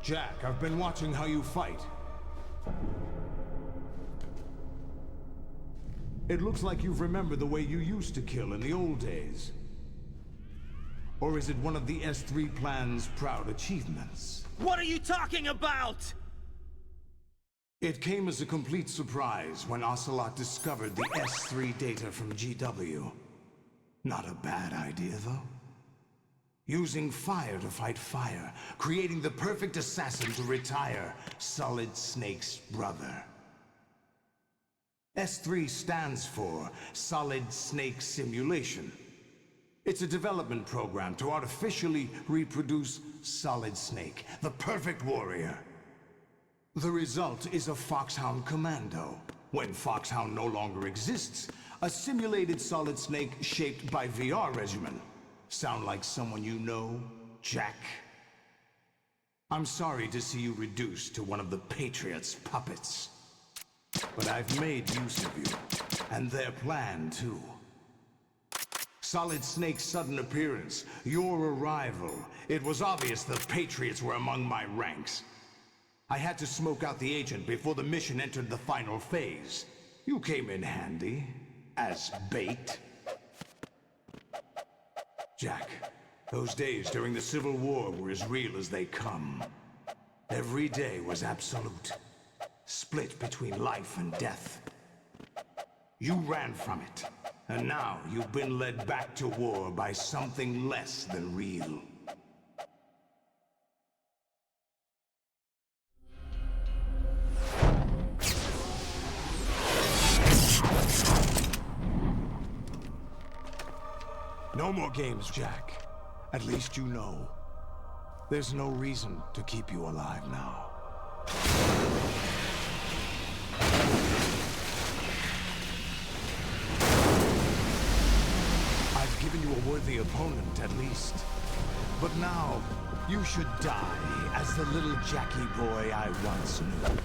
Jack, I've been watching how you fight. It looks like you've remembered the way you used to kill in the old days. Or is it one of the S3 plan's proud achievements? What are you talking about? It came as a complete surprise when Ocelot discovered the S3 data from GW. Not a bad idea, though. Using fire to fight fire, creating the perfect assassin to retire Solid Snake's brother. S3 stands for Solid Snake Simulation. It's a development program to artificially reproduce Solid Snake, the perfect warrior. The result is a Foxhound Commando. When Foxhound no longer exists, a simulated Solid Snake shaped by VR regimen. Sound like someone you know, Jack? I'm sorry to see you reduced to one of the Patriots' puppets. But I've made use of you, and their plan too. Solid Snake's sudden appearance, your arrival, it was obvious the Patriots were among my ranks. I had to smoke out the agent before the mission entered the final phase. You came in handy, as bait. Jack, those days during the Civil War were as real as they come. Every day was absolute, split between life and death. You ran from it, and now you've been led back to war by something less than real. No more games, Jack. At least you know. There's no reason to keep you alive now. I've given you a worthy opponent, at least. But now, you should die as the little Jackie boy I once knew.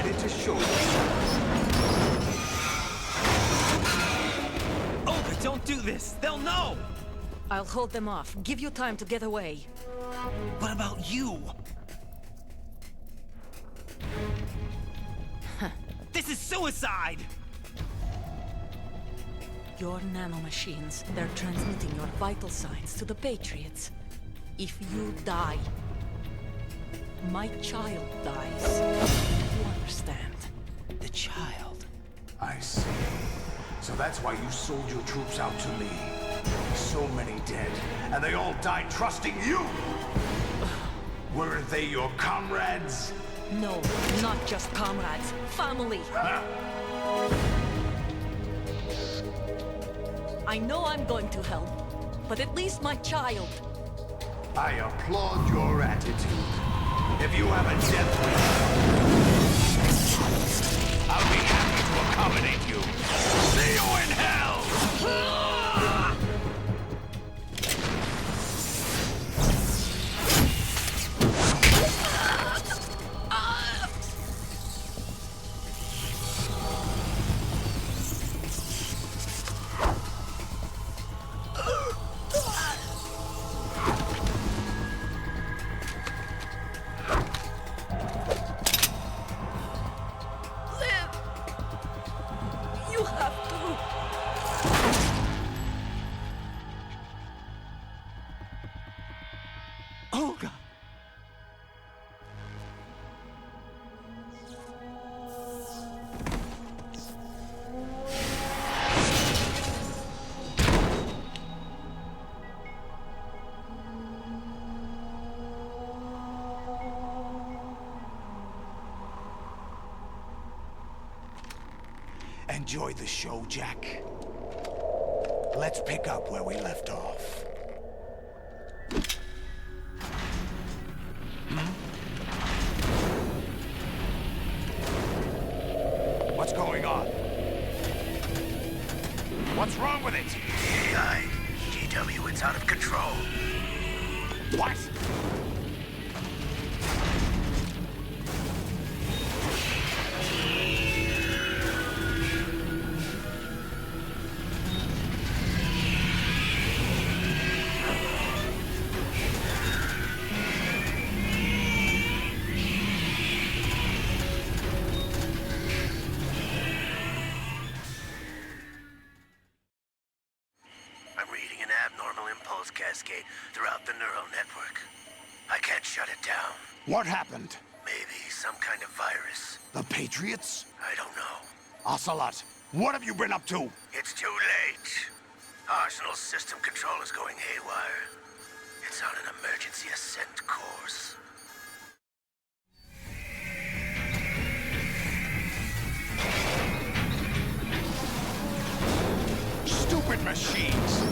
decided to show you. Olga, don't do this! They'll know! I'll hold them off. Give you time to get away. What about you? This is suicide! Your nanomachines, they're transmitting your vital signs to the Patriots. If you die, my child dies. You understand? The child. I see. So that's why you sold your troops out to me. So many dead, and they all died trusting you! Weren't they your comrades? No, not just comrades. Family. Huh? I know I'm going to help, but at least my child. I applaud your attitude. If you have a death wish, I'll be happy to accommodate you. See you in hell! You have to. Olga! Enjoy the show, Jack. Let's pick up where we left off. What's going on? What's wrong with it? AI. GW, it's out of control. What? I'm reading an abnormal impulse cascade throughout the neural network. I can't shut it down. What happened? Maybe some kind of virus. The Patriots? I don't know. Ocelot, what have you been up to? It's too late. Arsenal's system control is going haywire. It's on an emergency ascent course. Stupid machines!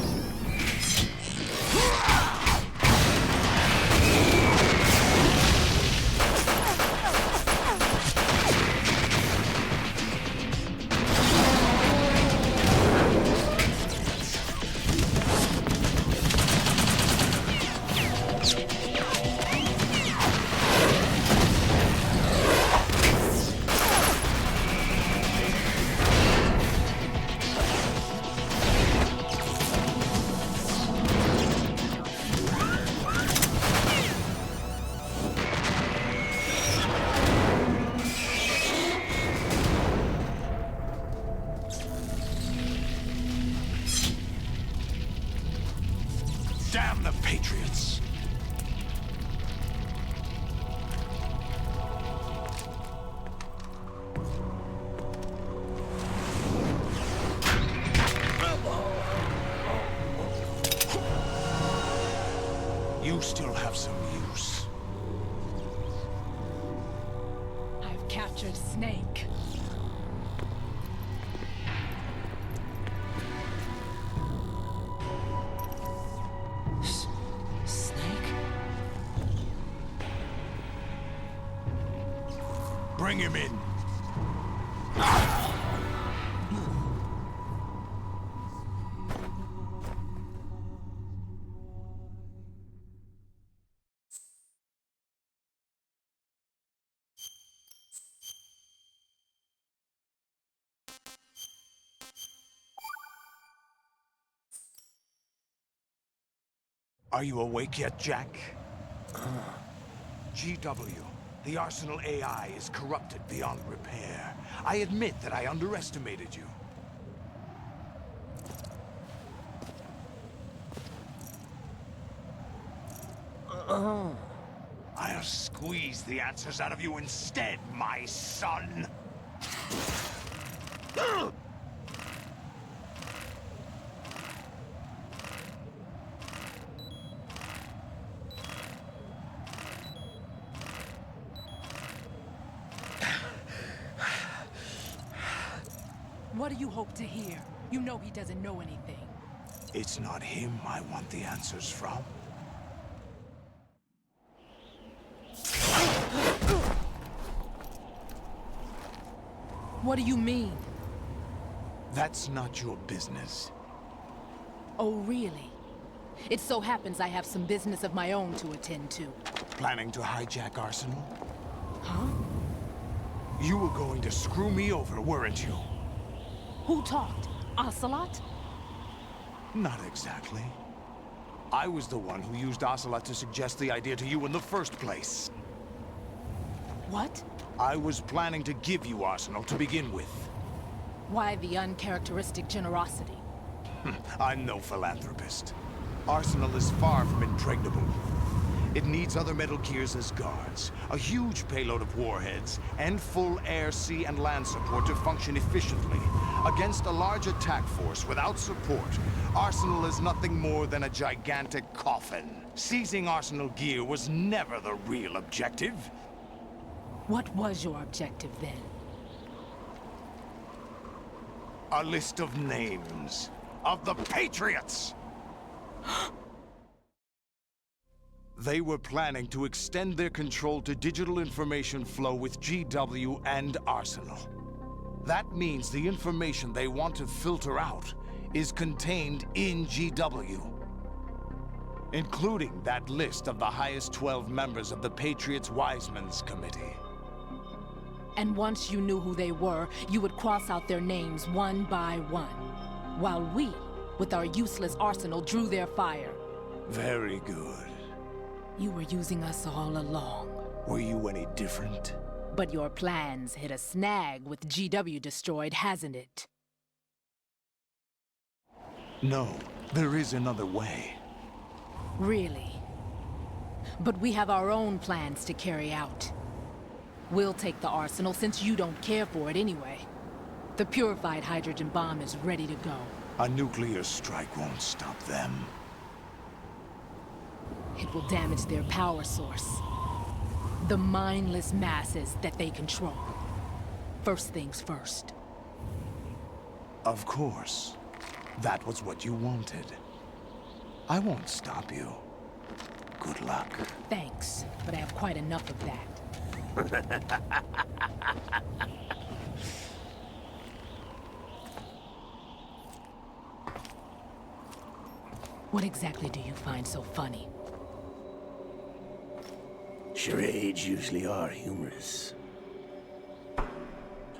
Damn the Patriots! You still have some use. I've captured Snake. Snake? Bring him in. Are you awake yet, Jack? GW, the Arsenal AI is corrupted beyond repair. I admit that I underestimated you. I'll squeeze the answers out of you instead, my son! What do you hope to hear? You know he doesn't know anything. It's not him I want the answers from. What do you mean? That's not your business. Oh, really? It so happens I have some business of my own to attend to. Planning to hijack Arsenal? Huh? You were going to screw me over, weren't you? Who talked? Ocelot? Not exactly. I was the one who used Ocelot to suggest the idea to you in the first place. What? I was planning to give you Arsenal to begin with. Why the uncharacteristic generosity? I'm no philanthropist. Arsenal is far from impregnable. It needs other Metal Gears as guards, a huge payload of warheads, and full air, sea, and land support to function efficiently. Against a large attack force without support, Arsenal is nothing more than a gigantic coffin. Seizing Arsenal gear was never the real objective. What was your objective then? A list of names of the Patriots! They were planning to extend their control to digital information flow with GW and Arsenal. That means the information they want to filter out is contained in GW, including that list of the highest 12 members of the Patriots Wiseman's Committee. And once you knew who they were, you would cross out their names one by one, while we, with our useless arsenal, drew their fire. Very good. You were using us all along. Were you any different? But your plans hit a snag with GW destroyed, hasn't it? No, there is another way. Really? But we have our own plans to carry out. We'll take the arsenal since you don't care for it anyway. The purified hydrogen bomb is ready to go. A nuclear strike won't stop them. It will damage their power source. The mindless masses that they control. First things first. Of course. That was what you wanted. I won't stop you. Good luck. Thanks, but I have quite enough of that. What exactly do you find so funny? Charades usually are humorous.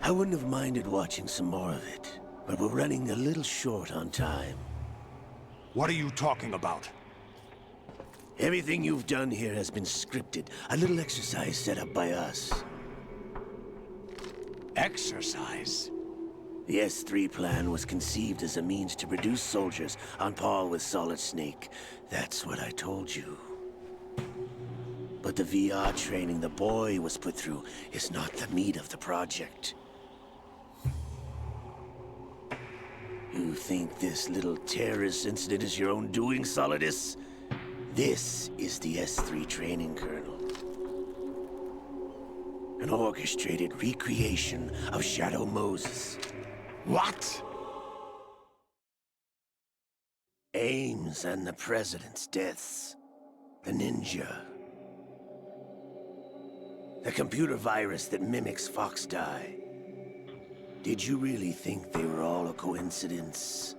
I wouldn't have minded watching some more of it, but we're running a little short on time. What are you talking about? Everything you've done here has been scripted, a little exercise set up by us. Exercise? The S3 plan was conceived as a means to produce soldiers on par with Solid Snake. That's what I told you. But the VR training the boy was put through is not the meat of the project. You think this little terrorist incident is your own doing, Solidus? This is the S3 training kernel. An orchestrated recreation of Shadow Moses. What? Ames and the President's deaths. The ninja. The computer virus that mimics Foxdie. Did you really think they were all a coincidence?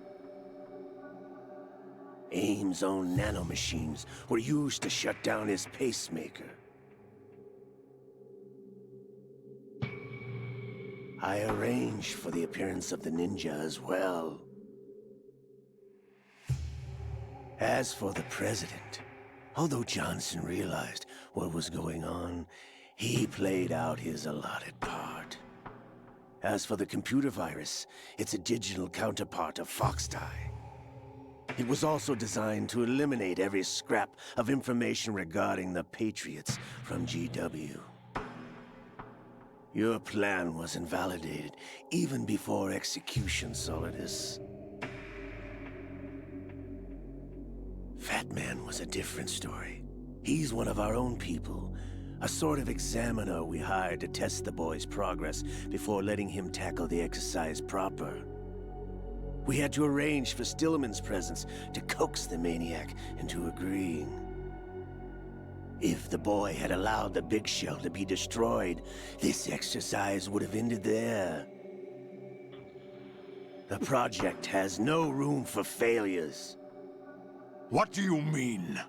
Ames' own nanomachines were used to shut down his pacemaker. I arranged for the appearance of the ninja as well. As for the president, although Johnson realized what was going on, he played out his allotted part. As for the computer virus, it's a digital counterpart of Foxdie. It was also designed to eliminate every scrap of information regarding the Patriots from GW. Your plan was invalidated even before execution, Solidus. Fat Man was a different story. He's one of our own people, a sort of examiner we hired to test the boy's progress before letting him tackle the exercise proper. We had to arrange for Stillman's presence to coax the maniac into agreeing. If the boy had allowed the big shell to be destroyed, this exercise would have ended there. The project has no room for failures. What do you mean?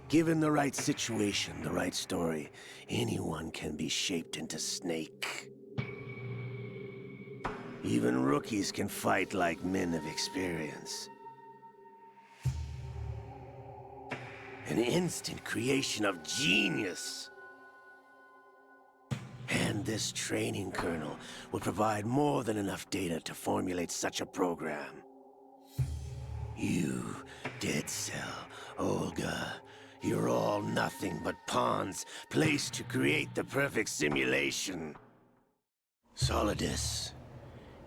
Given the right situation, the right story, anyone can be shaped into Snake. Even rookies can fight like men of experience. An instant creation of genius. And this training kernel will provide more than enough data to formulate such a program. You, Dead Cell, Olga, you're all nothing but pawns placed to create the perfect simulation. Solidus,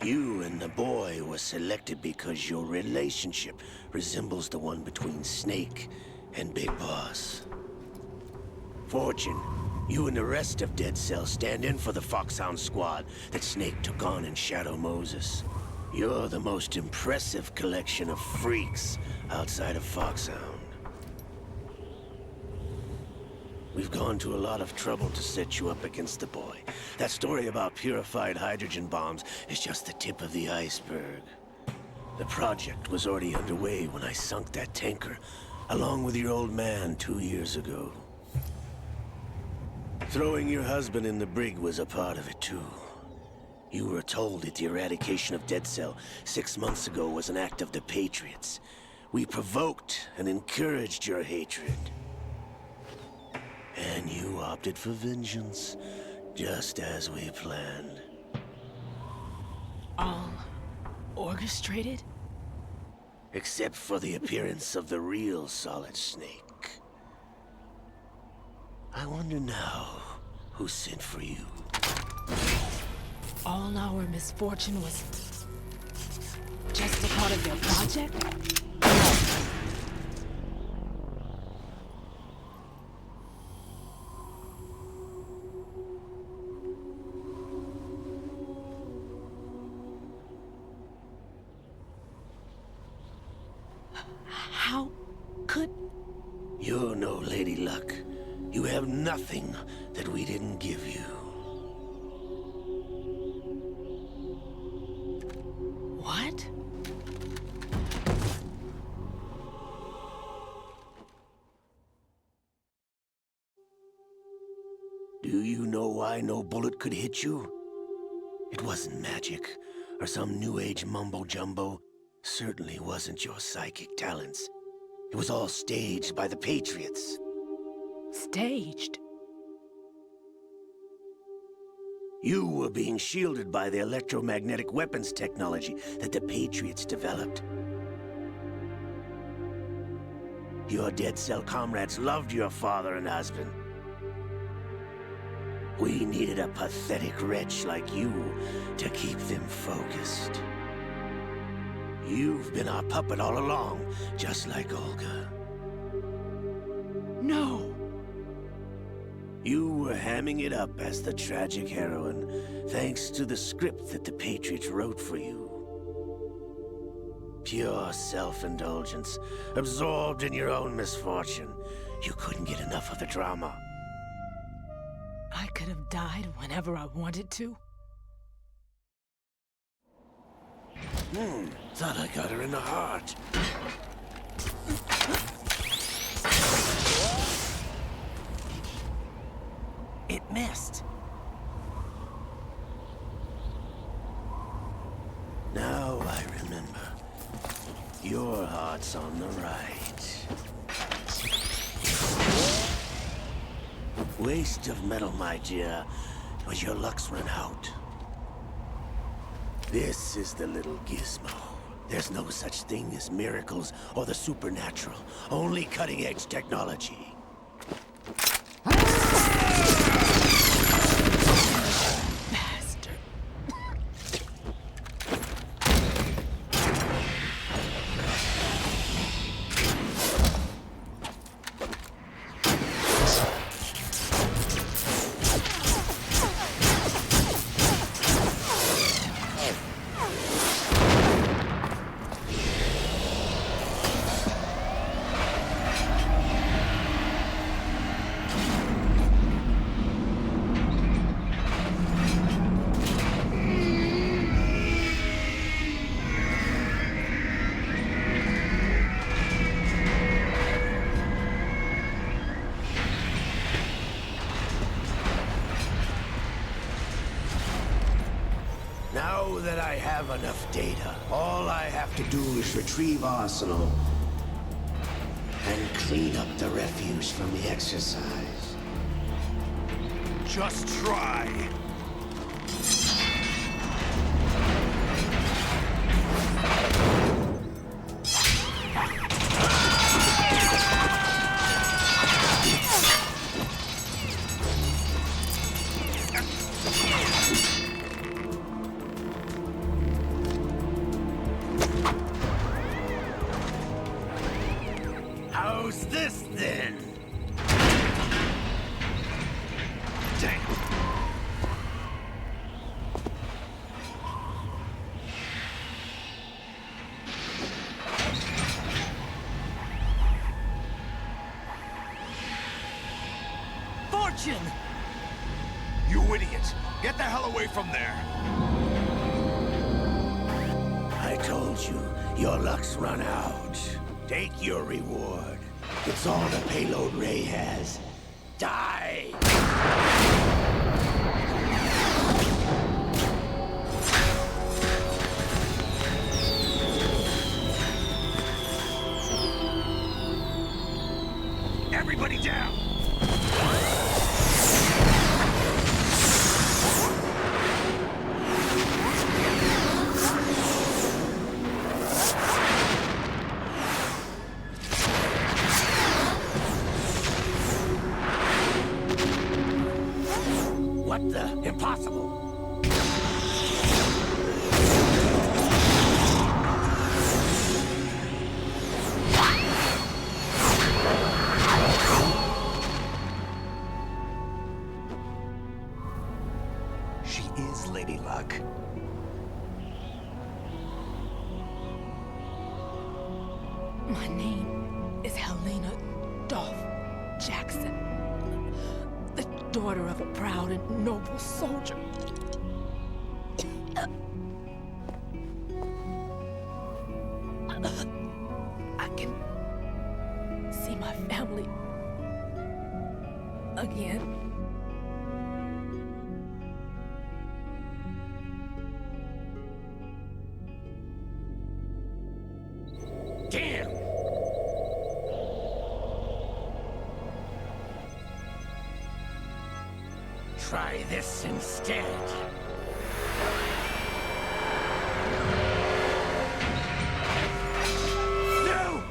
you and the boy were selected because your relationship resembles the one between Snake and Big Boss. Fortune, you and the rest of Dead Cell stand in for the Foxhound squad that Snake took on in Shadow Moses. You're the most impressive collection of freaks outside of Foxhound. We've gone to a lot of trouble to set you up against the boy. That story about purified hydrogen bombs is just the tip of the iceberg. The project was already underway when I sunk that tanker, along with your old man 2 years ago. Throwing your husband in the brig was a part of it too. You were told that the eradication of Dead Cell 6 months ago was an act of the Patriots. We provoked and encouraged your hatred. And you opted for vengeance, just as we planned. All orchestrated? Except for the appearance of the real Solid Snake. I wonder now who sent for you. All our misfortune was just a part of their project? How could... You're no Lady Luck. You have nothing that we didn't give you. What? Do you know why no bullet could hit you? It wasn't magic, or some new age mumbo-jumbo. Certainly wasn't your psychic talents. It was all staged by the Patriots. Staged? You were being shielded by the electromagnetic weapons technology that the Patriots developed. Your Dead Cell comrades loved your father and husband. We needed a pathetic wretch like you to keep them focused. You've been our puppet all along, just like Olga. No! You were hamming it up as the tragic heroine, thanks to the script that the Patriots wrote for you. Pure self-indulgence, absorbed in your own misfortune. You couldn't get enough of the drama. I could have died whenever I wanted to. Thought I got her in the heart. It missed. Now I remember. Your heart's on the right. Waste of metal, my dear, but your luck's run out. This is the little gizmo. There's no such thing as miracles or the supernatural. Only cutting-edge technology. Bastard. Now that I have enough data, all I have to do is retrieve Arsenal and clean up the refuse from the exercise. Just try. How's this then? Damn. Fortune! You idiot! Get the hell away from there! I told you, your luck's run out. Take your reward. It's all the payload Ray has. Die! Everybody down! What the? Impossible! She is Lady Luck. My name is Helena Dolph Jackson, the daughter of a proud and noble soldier. I can see my family again. Damn! Try this instead. No!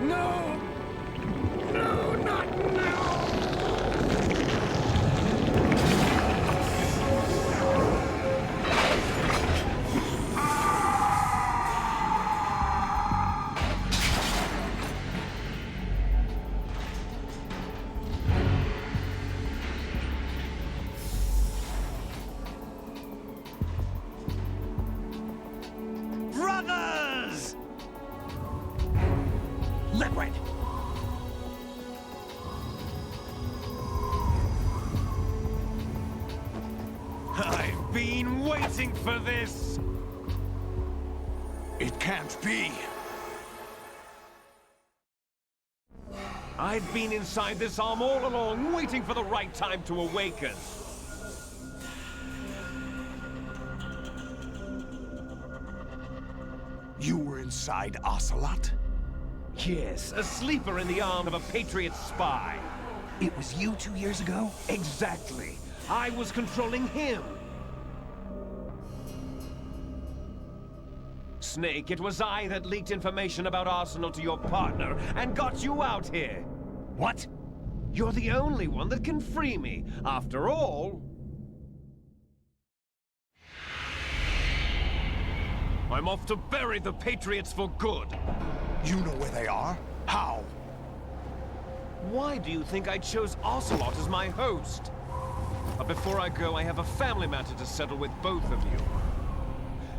No! No, not now! Brothers! Liquid! I've been waiting for this! It can't be. I've been inside this arm all along, waiting for the right time to awaken. You were inside Ocelot? Yes, a sleeper in the arm of a Patriot spy. It was you 2 years ago? Exactly. I was controlling him. Snake, it was I that leaked information about Arsenal to your partner and got you out here. What? You're the only one that can free me. After all... I'm off to bury the Patriots for good. You know where they are? How? Why do you think I chose Ocelot as my host? But before I go, I have a family matter to settle with both of you.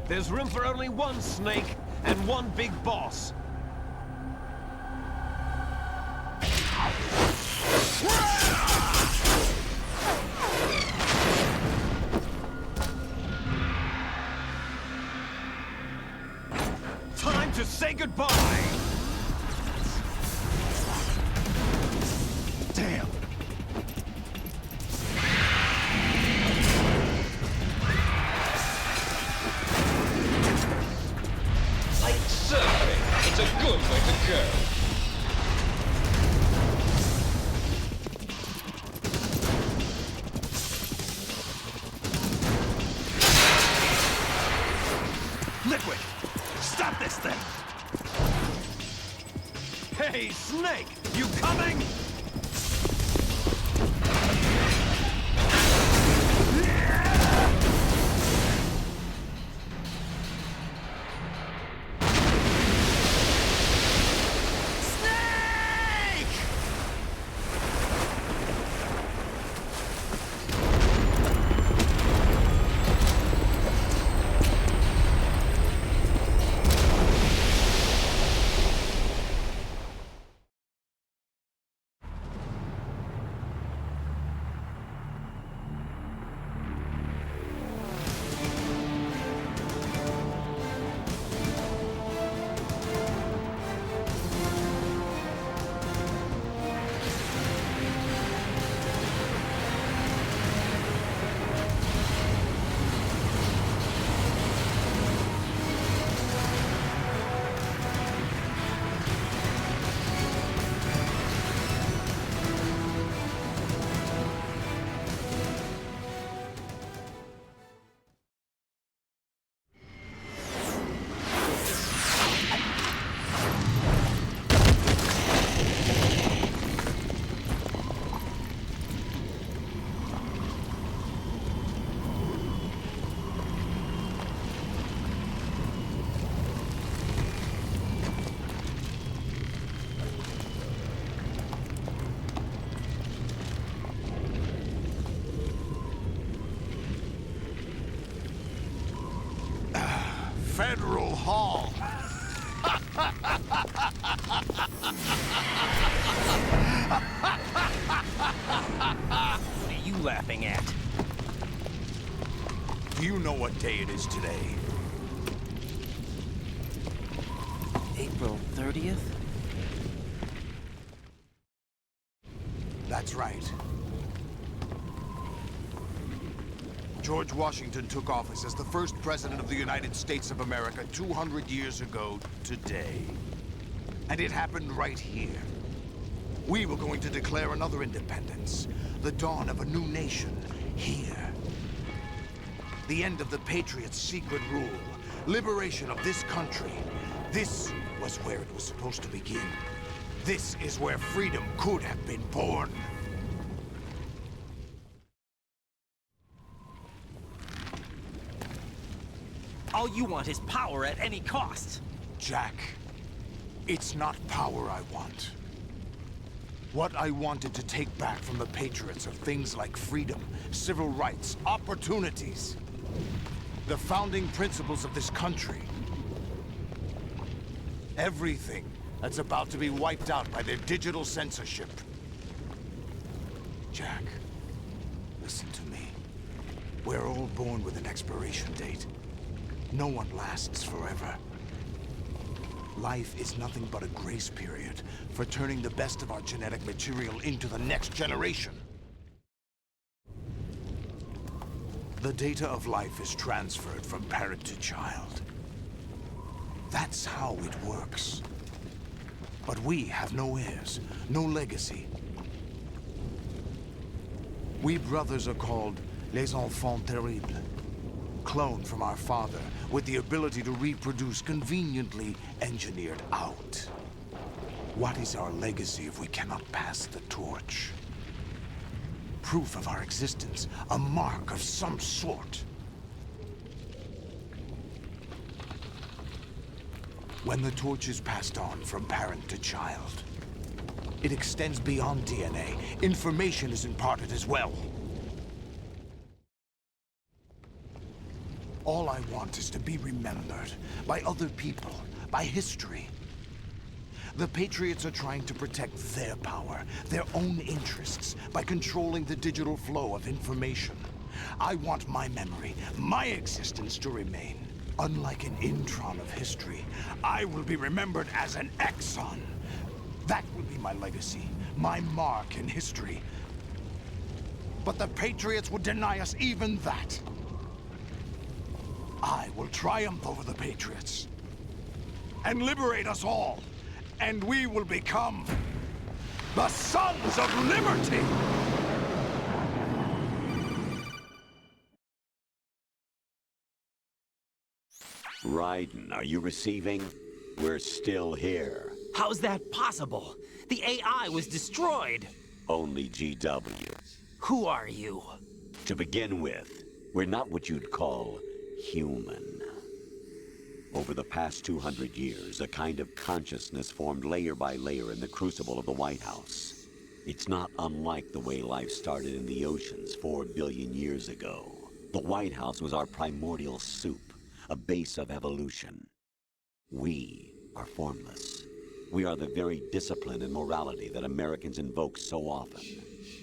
There's room for only one Snake and one big boss. Time to say goodbye! Damn! Like surfing, it's a good way to go. Liquid! Stop this thing! Hey, Snake! You coming? Federal Hall. What are you laughing at? Do you know what day it is today? April 30th? That's right. George Washington took office as the first president of the United States of America 200 years ago today. And it happened right here. We were going to declare another independence, the dawn of a new nation, here. The end of the Patriots' secret rule, liberation of this country. This was where it was supposed to begin. This is where freedom could have been born. All you want is power at any cost. Jack, it's not power I want. What I wanted to take back from the Patriots are things like freedom, civil rights, opportunities. The founding principles of this country. Everything that's about to be wiped out by their digital censorship. Jack, listen to me. We're all born with an expiration date. No one lasts forever. Life is nothing but a grace period for turning the best of our genetic material into the next generation. The data of life is transferred from parent to child. That's how it works. But we have no heirs, no legacy. We brothers are called les enfants terribles. Cloned from our father, with the ability to reproduce conveniently engineered out. What is our legacy if we cannot pass the torch? Proof of our existence, a mark of some sort. When the torch is passed on from parent to child, it extends beyond DNA. Information is imparted as well. All I want is to be remembered by other people, by history. The Patriots are trying to protect their power, their own interests, by controlling the digital flow of information. I want my memory, my existence to remain. Unlike an intron of history, I will be remembered as an exon. That will be my legacy, my mark in history. But the Patriots would deny us even that. I will triumph over the Patriots and liberate us all, and we will become the Sons of Liberty! Raiden, are you receiving? We're still here. How's that possible? The AI was destroyed. Only GW. Who are you? To begin with, we're not what you'd call human. Over the past 200 years, a kind of consciousness formed layer by layer in the crucible of the White House. It's not unlike the way life started in the oceans 4 billion years ago. The White House was our primordial soup, a base of evolution. We are formless. We are the very discipline and morality that Americans invoke so often.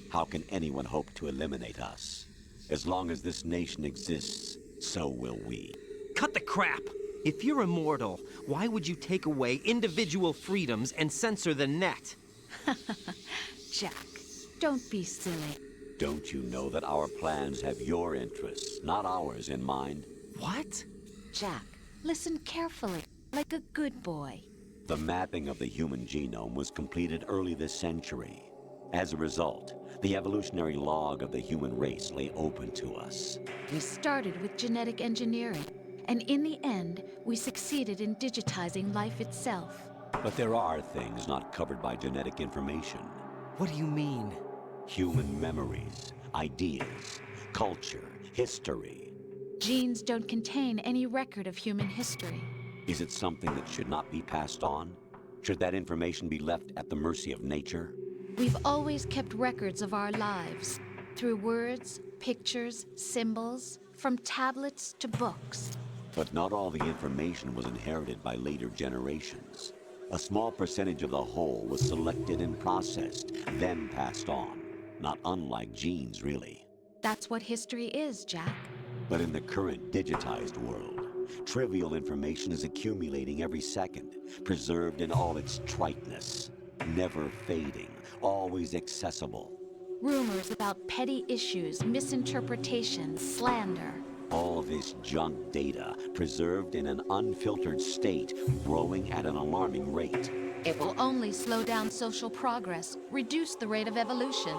How can anyone hope to eliminate us? As long as this nation exists, so will we. Cut the crap! If you're immortal, why would you take away individual freedoms and censor the net? Jack, don't be silly. Don't you know that our plans have your interests, not ours, in mind? What? Jack, listen carefully, like a good boy. The mapping of the human genome was completed early this century. As a result, the evolutionary log of the human race lay open to us. We started with genetic engineering, and in the end, we succeeded in digitizing life itself. But there are things not covered by genetic information. What do you mean? Human memories, ideas, culture, history. Genes don't contain any record of human history. Is it something that should not be passed on? Should that information be left at the mercy of nature? We've always kept records of our lives, through words, pictures, symbols, from tablets to books. But not all the information was inherited by later generations. A small percentage of the whole was selected and processed, then passed on. Not unlike genes, really. That's what history is, Jack. But in the current digitized world, trivial information is accumulating every second, preserved in all its triteness, never fading, always accessible. Rumors about petty issues, misinterpretations, slander. All this junk data, preserved in an unfiltered state, growing at an alarming rate. It will only slow down social progress, reduce the rate of evolution.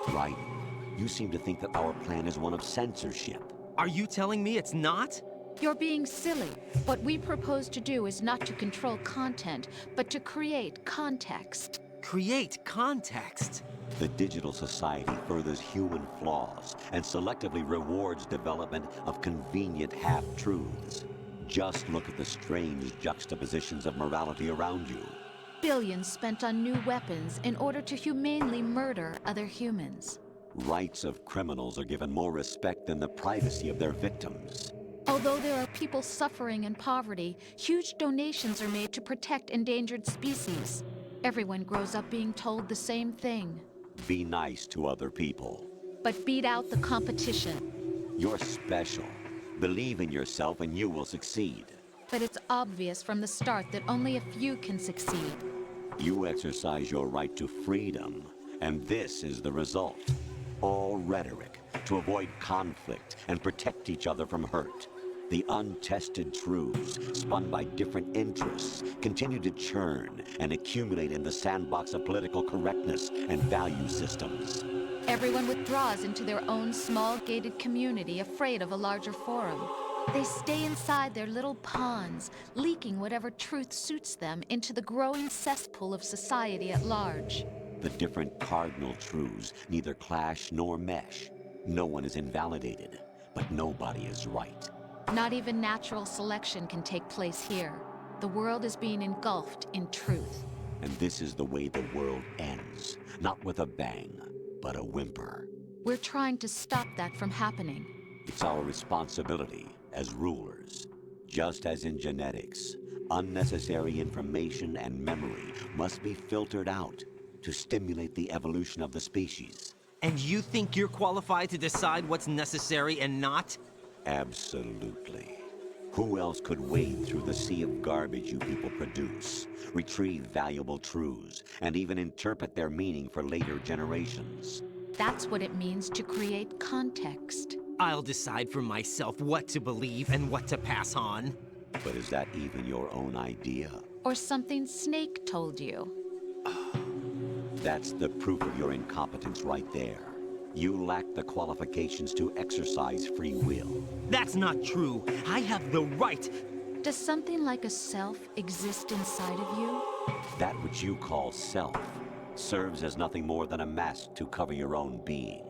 Right. You seem to think that our plan is one of censorship. Are you telling me it's not? You're being silly. What we propose to do is not to control content, but to create context. Create context? The digital society furthers human flaws and selectively rewards development of convenient half-truths. Just look at the strange juxtapositions of morality around you. Billions spent on new weapons in order to humanely murder other humans. Rights of criminals are given more respect than the privacy of their victims. Although there are people suffering in poverty, huge donations are made to protect endangered species. Everyone grows up being told the same thing. Be nice to other people. But beat out the competition. You're special. Believe in yourself and you will succeed. But it's obvious from the start that only a few can succeed. You exercise your right to freedom, and this is the result. All rhetoric to avoid conflict and protect each other from hurt. The untested truths, spun by different interests, continue to churn and accumulate in the sandbox of political correctness and value systems. Everyone withdraws into their own small gated community, afraid of a larger forum. They stay inside their little ponds, leaking whatever truth suits them into the growing cesspool of society at large. The different cardinal truths neither clash nor mesh. No one is invalidated, but nobody is right. Not even natural selection can take place here. The world is being engulfed in truth. And this is the way the world ends. Not with a bang, but a whimper. We're trying to stop that from happening. It's our responsibility as rulers. Just as in genetics, unnecessary information and memory must be filtered out to stimulate the evolution of the species. And you think you're qualified to decide what's necessary and not? Absolutely. Who else could wade through the sea of garbage you people produce, retrieve valuable truths, and even interpret their meaning for later generations? That's what it means to create context. I'll decide for myself what to believe and what to pass on. But is that even your own idea? Or something Snake told you. That's the proof of your incompetence right there. You lack the qualifications to exercise free will. That's not true. I have the right. Does something like a self exist inside of you? That which you call self serves as nothing more than a mask to cover your own being.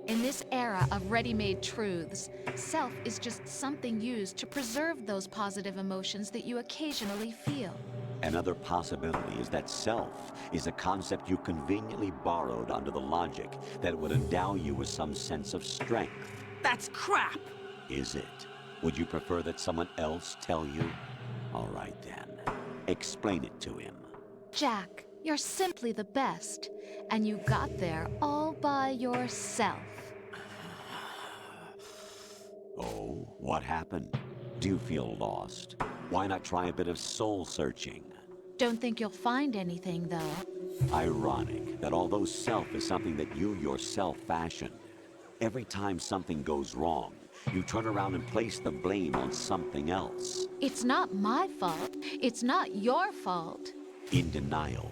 In this era of ready-made truths, self is just something used to preserve those positive emotions that you occasionally feel. Another possibility is that self is a concept you conveniently borrowed under the logic that it would endow you with some sense of strength. That's crap! Is it? Would you prefer that someone else tell you? All right then. Explain it to him. Jack, you're simply the best, and you got there all by yourself. Oh, what happened? Do you feel lost? Why not try a bit of soul searching? Don't think you'll find anything, though. Ironic that although self is something that you yourself fashioned, every time something goes wrong, you turn around and place the blame on something else. It's not my fault. It's not your fault. In denial,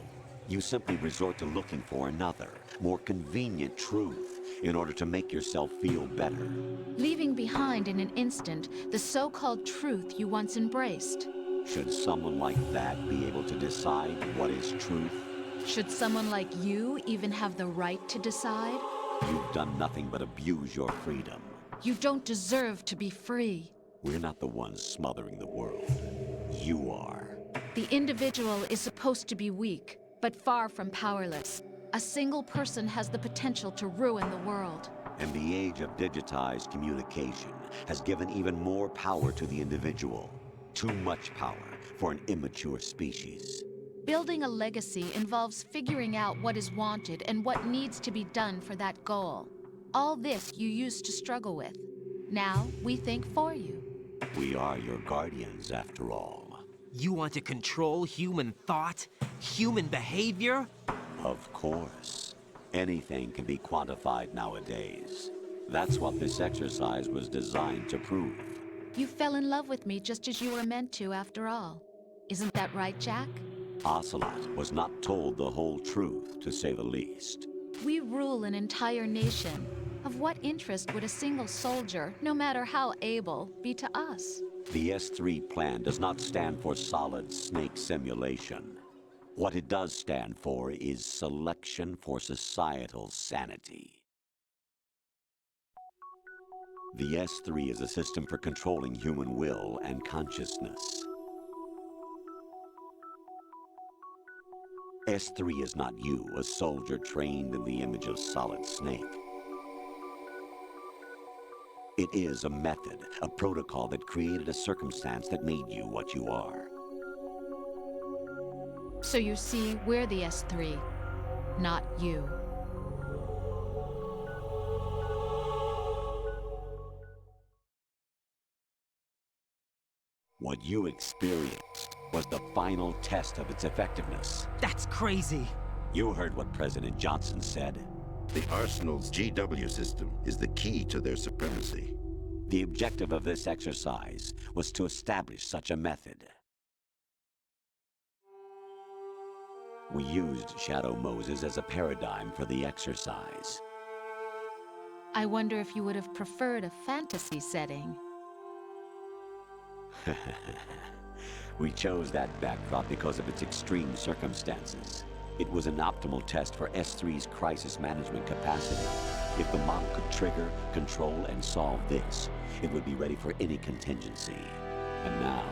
you simply resort to looking for another, more convenient truth in order to make yourself feel better. Leaving behind in an instant the so-called truth you once embraced. Should someone like that be able to decide what is truth? Should someone like you even have the right to decide? You've done nothing but abuse your freedom. You don't deserve to be free. We're not the ones smothering the world. You are. The individual is supposed to be weak, but far from powerless. A single person has the potential to ruin the world. And the age of digitized communication has given even more power to the individual. Too much power for an immature species. Building a legacy involves figuring out what is wanted and what needs to be done for that goal. All this you used to struggle with. Now, we think for you. We are your guardians, after all. You want to control human thought? Human behavior? Of course. Anything can be quantified nowadays. That's what this exercise was designed to prove. You fell in love with me just as you were meant to, after all. Isn't that right, Jack? Ocelot was not told the whole truth, to say the least. We rule an entire nation. Of what interest would a single soldier, no matter how able, be to us? The S3 plan does not stand for Solid Snake Simulation. What it does stand for is Selection for Societal Sanity. The S3 is a system for controlling human will and consciousness. S3 is not you, a soldier trained in the image of Solid Snake. It is a method, a protocol that created a circumstance that made you what you are. So you see, we're the S3, not you. What you experienced was the final test of its effectiveness. That's crazy. You heard what President Johnson said. The Arsenal's GW system is the key to their supremacy. The objective of this exercise was to establish such a method. We used Shadow Moses as a paradigm for the exercise. I wonder if you would have preferred a fantasy setting. We chose that backdrop because of its extreme circumstances. It was an optimal test for S3's crisis management capacity. If the model could trigger, control, and solve this, it would be ready for any contingency. And now,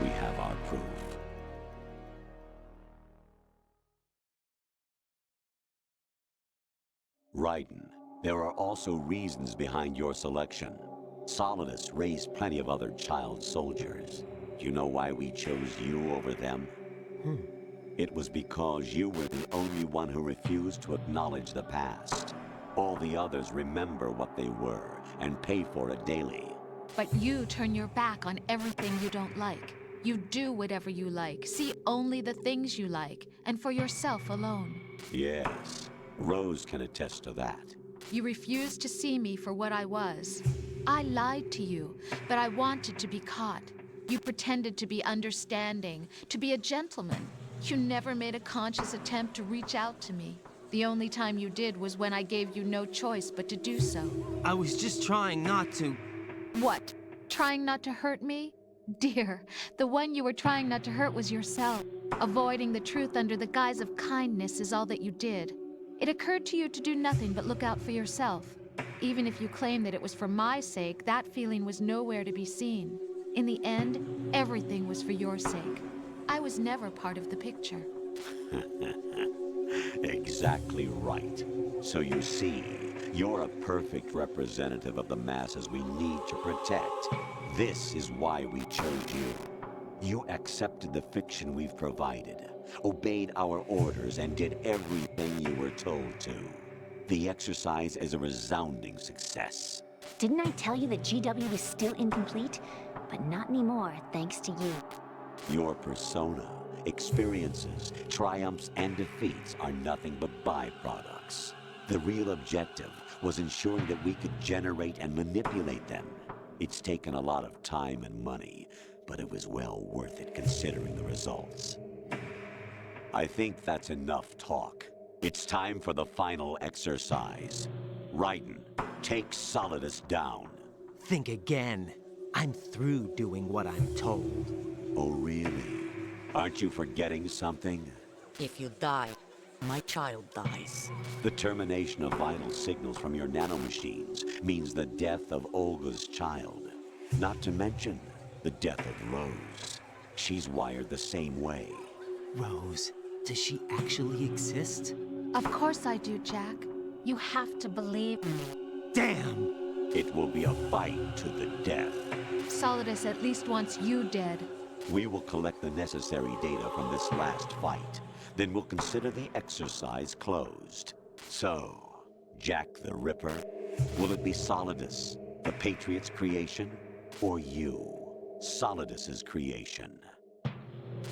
we have our proof. Raiden, there are also reasons behind your selection. Solidus raised plenty of other child soldiers. Do you know why we chose you over them? It was because you were the only one who refused to acknowledge the past. All the others remember what they were and pay for it daily. But you turn your back on everything you don't like. You do whatever you like, see only the things you like, and for yourself alone. Yes, Rose can attest to that. You refused to see me for what I was. I lied to you, but I wanted to be caught. You pretended to be understanding, to be a gentleman. You never made a conscious attempt to reach out to me. The only time you did was when I gave you no choice but to do so. I was just trying not to... What? Trying not to hurt me? Dear, the one you were trying not to hurt was yourself. Avoiding the truth under the guise of kindness is all that you did. It occurred to you to do nothing but look out for yourself. Even if you claim that it was for my sake, that feeling was nowhere to be seen. In the end, everything was for your sake. I was never part of the picture. Exactly right. So you see, you're a perfect representative of the masses we need to protect. This is why we chose you. You accepted the fiction we've provided, obeyed our orders, and did everything you were told to. The exercise is a resounding success. Didn't I tell you that GW was still incomplete? But not anymore, thanks to you. Your persona, experiences, triumphs, and defeats are nothing but byproducts. The real objective was ensuring that we could generate and manipulate them. It's taken a lot of time and money, but it was well worth it considering the results. I think that's enough talk. It's time for the final exercise. Raiden, take Solidus down. Think again. I'm through doing what I'm told. Oh, really? Aren't you forgetting something? If you die, my child dies. The termination of vital signals from your nanomachines means the death of Olga's child. Not to mention the death of Rose. She's wired the same way. Rose, does she actually exist? Of course I do, Jack. You have to believe me. Damn! It will be a fight to the death. Solidus at least wants you dead. We will collect the necessary data from this last fight. Then we'll consider the exercise closed. So, Jack the Ripper, will it be Solidus, the Patriot's creation, or you, Solidus's creation?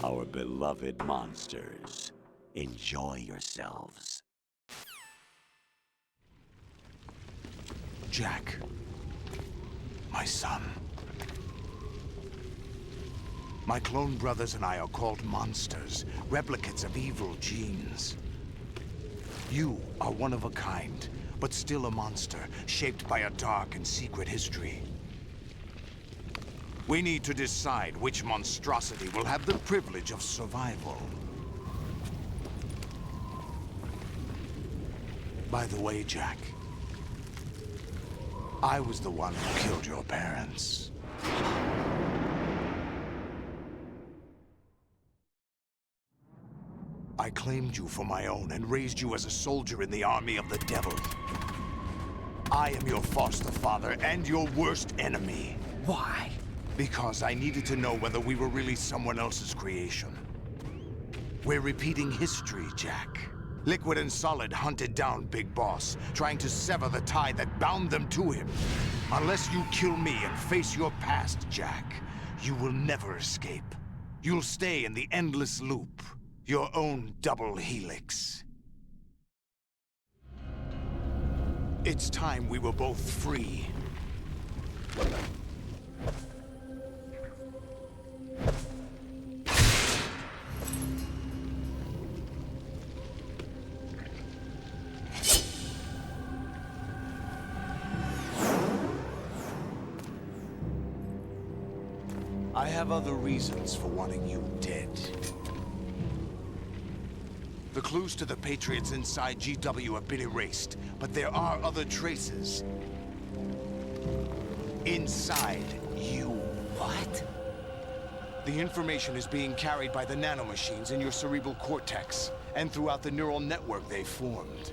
Our beloved monsters, enjoy yourselves. Jack, my son. My clone brothers and I are called monsters, replicates of evil genes. You are one of a kind, but still a monster, shaped by a dark and secret history. We need to decide which monstrosity will have the privilege of survival. By the way, Jack, I was the one who killed your parents. I claimed you for my own and raised you as a soldier in the army of the devil. I am your foster father and your worst enemy. Why? Because I needed to know whether we were really someone else's creation. We're repeating history, Jack. Liquid and Solid hunted down Big Boss, trying to sever the tie that bound them to him. Unless you kill me and face your past, Jack, You will never escape. You'll stay in the endless loop. Your own double helix. It's time we were both free. I have other reasons for wanting you dead. The clues to the Patriots inside GW have been erased, but there are other traces. Inside you. What? The information is being carried by the nanomachines in your cerebral cortex, and throughout the neural network they formed.